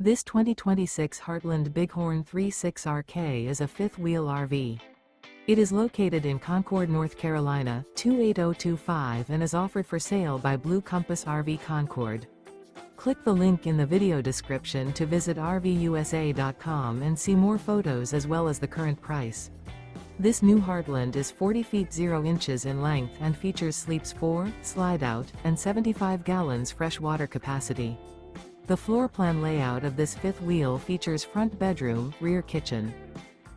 This 2026 Heartland Bighorn 36RK is a fifth-wheel RV. It is located in Concord, North Carolina, 28025 and is offered for sale by Blue Compass RV Concord. Click the link in the video description to visit RVUSA.com and see more photos as well as the current price. This new Heartland is 40 feet 0 inches in length and features sleeps 4, slide-out, and 75 gallons fresh water capacity. The floor plan layout of this fifth wheel features front bedroom, rear kitchen.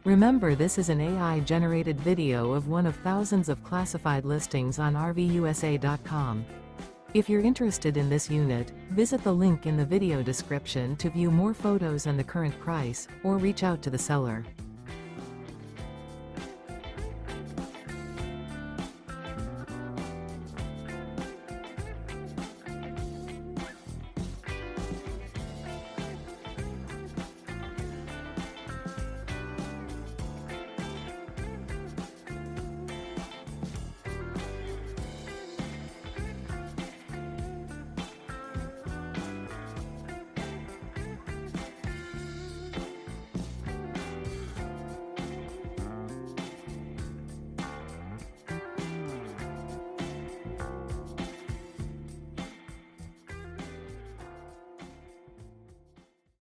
Remember, this is an AI-generated video of one of thousands of classified listings on RVUSA.com. If you're interested in this unit, visit the link in the video description to view more photos and the current price, or reach out to the seller.